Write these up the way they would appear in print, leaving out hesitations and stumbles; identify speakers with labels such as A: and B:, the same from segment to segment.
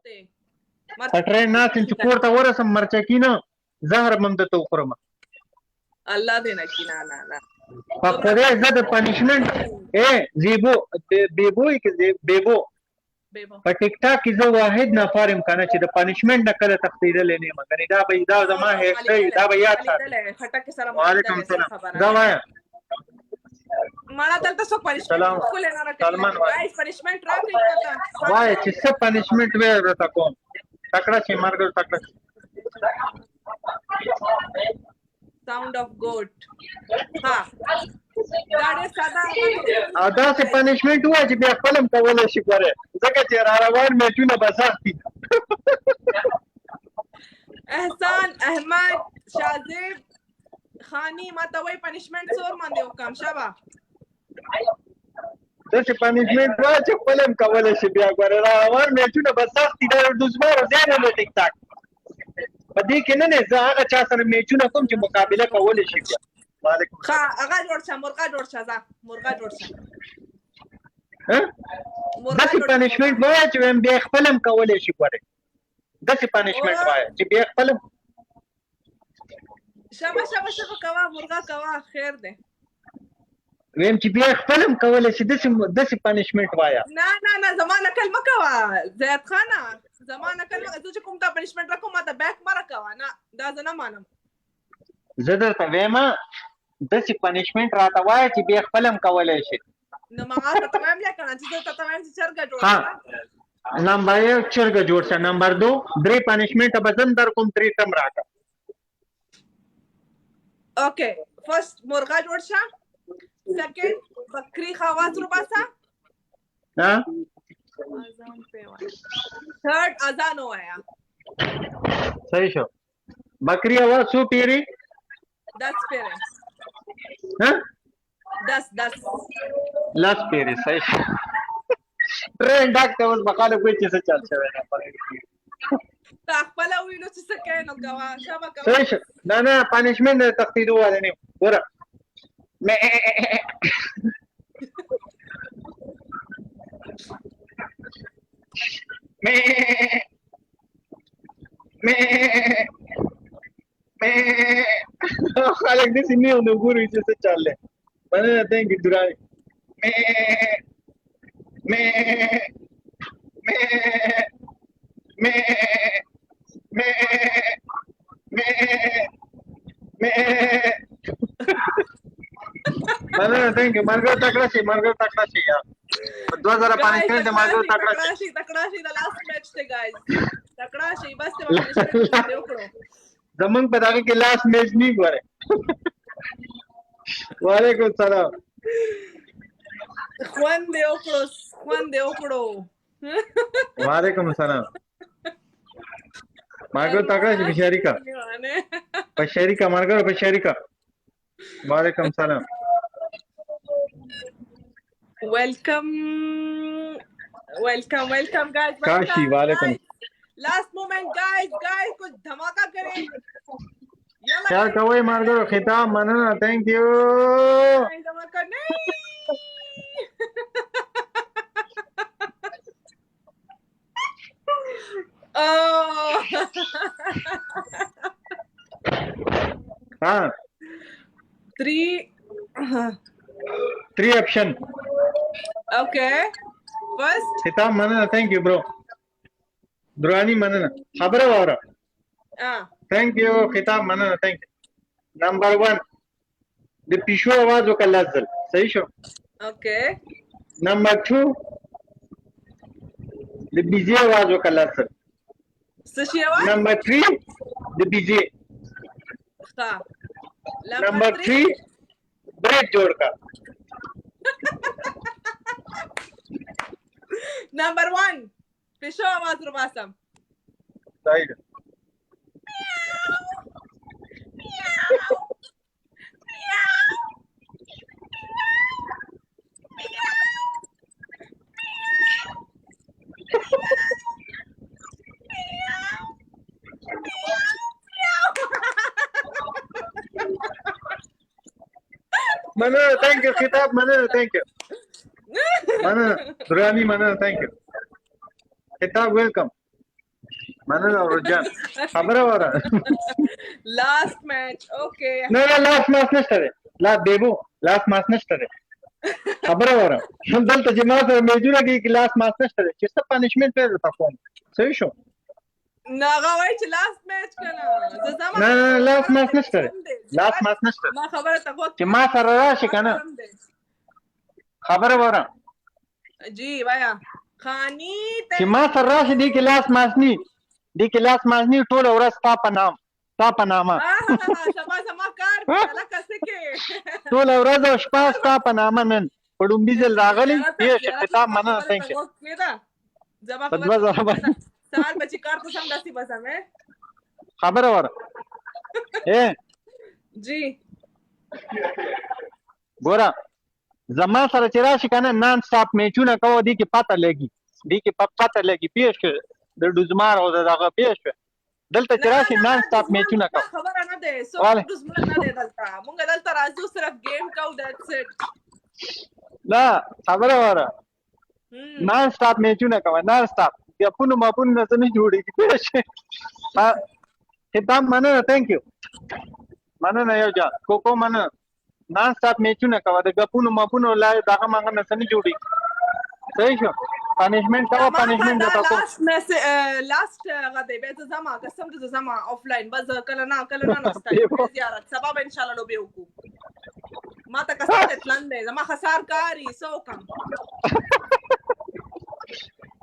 A: دی
B: ټرین ناست چې کور ته ورسم مرچکینه زهر مم درته وخورم
A: الله دې نه کینه نه نه
B: په خدای زه د پنشمنټ زیبو بیبو بیبو په ټیک ټاک کې زه واحد نفر یم کنه چې د پنشمنټ نه کله تښتېدلی نه یم ګنې دا زما هیڅ دا به یاد ساتم وعلیکم السلام دا وایه
A: مانا دلته څوک پنشمنټ خولې نه راکوي ګایز پنشمنټ راکوي
B: وایه چې څه پنشمنټ وی درته کوم تکړه شي ملګرو تکړه
A: ساوند اف ګوډ ها دا ډېر ساده
B: او داسې پنشمنټ ووایه چې بیا خپل هم کولی شي ګورې ځکه چې را روان میچونه به سخت دي
A: احسان احمد شاهزیب خانی ما ته وایي پنشمنټ څور باندې وکړم شابه
B: داسې پنشمنټ وایه چې خپل هم کولی شي بیا ګورې را روان میچونه به سخت دي دا دوزمارو ځای نه دی ټیک ټاک په دې کې نه زه هغه چا سره میچونه کوم چې مقابله کولی شي بیا وعلیکم
A: ښه هغه جوړ شه مرغه جوړ شه ځه مرغه جوړ شه
B: داسې پنشمنټ وایه چې وایم بیا خپل هم کولی شي ګورې داسې پنشمنټ وایه چې بیا خپل هم
A: شابه کوه مرغه کوه خیر دی
B: ویم چې بیا خپل هم کولی شي داسې پنشمنټ وایه
A: نه زما نکل مه کوه زیات خانه زما نکل مه زه چې کوم ته پنشمنټ راکوم ما ته بیک مه راکوه نه دا زه نه مانم
B: زه درته وایم داسې پنشمنټ راته وایه چې بیا خپل هم کولی شي
A: نو ما ته وایم بیا که نه چې زه ته وایم چې چرګه جوړ کړه
B: نمبر 1 چرګه جوړ شه نمبر 2 درې پنشمنټه به زم در کوم تریټم راکړه
A: اوکې فرست مرغه جوړ شه سیکنډ بکری خواص روباسا تھرڈ اذان ہوایا
B: صحیح شو بکری آواز سو پیری
A: 10 پیرے 10
B: لاس پیری صحیح شو ټرین ډاکټر اوس بقاله کوئی چې څه چل شوی نه پاره
A: تا خپل وینو چې څه کوي نو غوا شابه کوي
B: صحیح شو نه پنشمنټ تختیدو والے نه ګوره میں خلک دې سینې نو ګوري چې څه چاله باندې تنګ درای مننه تhank you مارګر تکړه شي یار 2000 پنځه مارګر تکړه
A: شي د لاست میچ ته گایز تکړه شي بس ته وکړو
B: زمونږ په دغه کې لاست میچ نه غواړي وعلیکم السلام
A: خوان دې وکړو
B: وعلیکم السلام مارګر تکړه شي بشریکا مارګر بشریکا وعلیکم السلام
A: welcome guys
B: کاشی وعلیکم
A: last moment guys کچھ دھماکہ کریں
B: کیا کوئی مارګر خطاب مننه thank you
A: دھماکہ نہیں
B: ہاں 3 option
A: okay first
B: خطاب مننه thank you bro درانی مننه خبره واره thank you خطاب مننه thank you number 1 د پیشو आवाज وکړه ځل صحیح شو
A: okay
B: number 2 د بیزی आवाज وکړه ځل
A: څه شی आवाज
B: number 3 د بیزی
A: ها
B: number 3 ब्रेक जोड़ का
A: number 1 पिशो आवाज रुबासम
B: सही है مننه thank you خطاب مننه thank you مننه درانی مننه thank you خطاب welcome مننه ورجان خبره وره
A: لاست میچ اوکې
B: نه لاس ماس نشته دی لا بیبو لاس ماس نشته دی خبره وره دلته چې ما سره میجونه کې لاس ماس نشته دی چې څه پنشمنټ پیدا تاسو صحیح شو
A: نه هغه وایي چې لاست میچ کنه زه زما
B: نه لاس ماس نشته دی لاس ماس نشته
A: ما خبره ته وخت
B: چې ما سره راشي کنه خبره وره
A: جی وایا خانی
B: چې ما سره راشي دی کې لاس ماس ني دی کې لاس ماس ني ټول ورځ تا په نامه
A: سبا زما کار لکه سکه
B: ټول ورځ او شپه تا په نامه نن پړومبي ځل راغلی یې خطاب مننه ثانک یو
A: زما خبره سال بچی کار ته سم داسي بس مې
B: خبره وره
A: جی
B: ګوره زما سره چې راشي کنه نان سټاپ میچونه کوو دي کې پته لګي پیش د ډوزمار او دغه پیش دلته چې راشي نان سټاپ میچونه کوو
A: خبره نه ده سو ډوزمار نه ده دلته مونږ دلته راځو صرف گیم کوو دټس اټ
B: لا خبره وره نان سټاپ میچونه کوو نان سټاپ یا پونو ما پونو نه جوړیږي پیش خدام مننه ثانک یو مننه یو جان کوکو مننه نان سټاپ میچونه کوه د غپونو مپونو لای دغه مانګه نه سن جوړي صحیح شو پنیشمنت کوه پنیشمنت دتا کو
A: لاست غدې به زما قسم دې زما آفلاین بس کله نه نستای زیارت سبب ان شاء الله لو به وکړو ما ته قسم دې تلند زما خسار کاری سو کم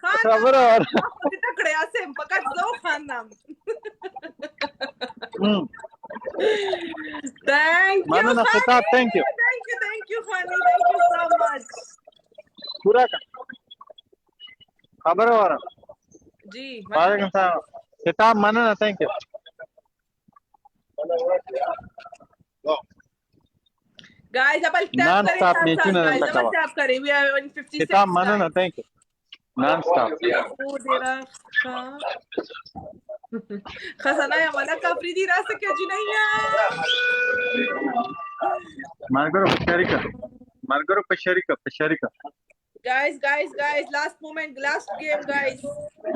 B: خبره
A: دې تکړه اسم پکات زو خانم Thank you,
B: Manana Khitab, thank you.
A: Thank you, honey. Thank you so much.
B: पूरा का खबर हो रहा
A: जी
B: वालेकुम सलाम खिताब manana thank you
A: guys अब tap करें we are in 56
B: खिताब manana thank you non stop
A: خزانه یا ملک افریدی راسته که جنیا
B: مارګرو په شریکه
A: guys last moment last game guys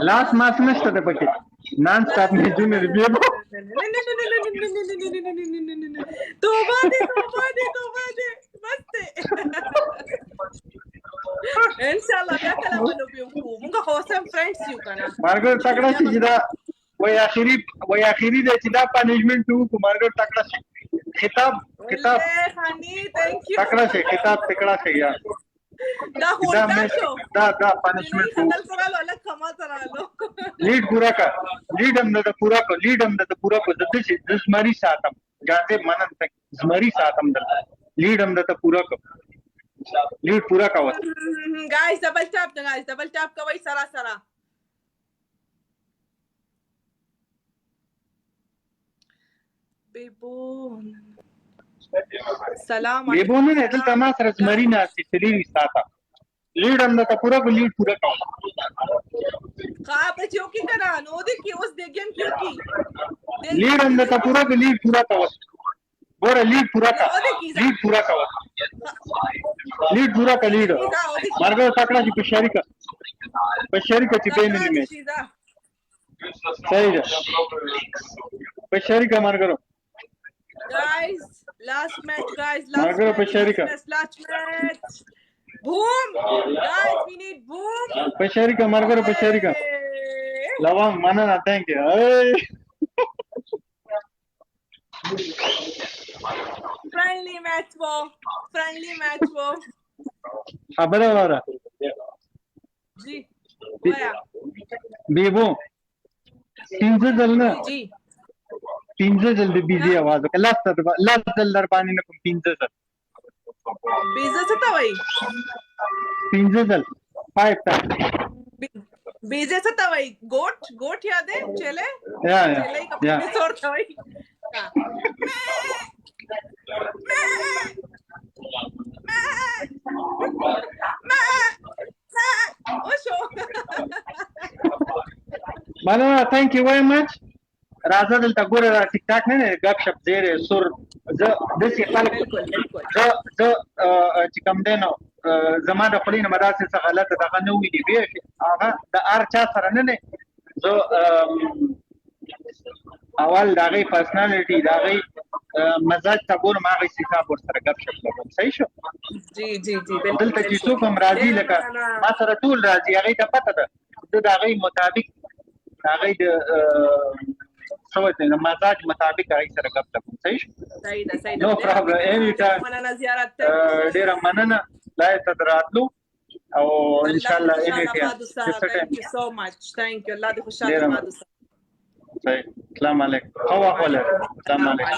B: last match نشته ده پکې نان سټاپ نه جونر بیا
A: توبه دې بس ان شاء الله بیا کله ولو بیا موږ خو سم فرندز یو کنه
B: مارګرو تکړه شي دا وای اخیری دې چې دا پنیشمنت وو مارګرو تکړه شي خطاب
A: خانی ثانک یو
B: تکړه شي خطاب تکړه شي یار
A: دا هولدا شو
B: دا پنیشمنت وو
A: خپل سره الګ کما ترالو
B: لیډ پورا کا لیډ هم د پورا کو د دې زمری ساتم ګاندې منن تک زمری ساتم د لیډ هم د پورا کو لیډ پورا کا
A: guys double tap کوي سره بیبو سلام
B: بیبو نه دلته ما سره زمری ناسي سلیری ساته لیډ هم د پورا کو لیډ پورا کا
A: خاب چې کی کنه نو دې کې اوس دې گیم کیو کی
B: لیډ هم د پورا کو لیډ پورا کا ګوره لیډ پورا کا لیډ مارګو تکړه چې په شریکه چې بین نه مې صحیح ده په شریکه مارګو
A: guys last match
B: مارګو په شریکه
A: boom guys we need boom
B: په شریکه مارګو په شریکه لوام مننه ثانک یو
A: friendly match wo
B: خبره وره
A: جی وایا
B: بیبو پینځه ځل د بيزي आवाज وکړه لاس ځل در باندې نه کوم پینځه ځل
A: بيزه څه ته وایي
B: پینځه ځل 5 ټایم
A: بيزه څه ته وایي ګوټ یاد ہے چله
B: یا
A: څور ته وایي
B: مننه ثانک یو ویری مچ راځه دلته ګوره ټیک ټاک نه غب شپ زیره سر زه د څه خلک زه چې کوم دینو زما د خلینو مدارس څخه غلطه دغه نه ویلي به هغه د ار چا سره نه زه اول د هغې پرسنالټي د هغې مزاج ته ګورم، هغې حساب ورسره ګپ شپ لګوم. صحیح شو؟
A: جی جی جی
B: دلته چې څوک هم راځي لکه ما سره ټول راځي، هغې ته پته ده زه د هغې مطابق د هغې د څه وایي د مزاج مطابق هغې سره ګپ لګوم. صحیح شو؟
A: صحیح ده صحیح ده.
B: نو پرابلم اني ټایم.
A: مننه زیارت ته.
B: ډېره مننه لایق ته راتلو او ان شاء الله اني ټایم.
A: Thank you so much. Thank you. الله دې خوشاله مادو.
B: صحیح. السلام علیکم. ښه وخت ولرئ. السلام علیکم.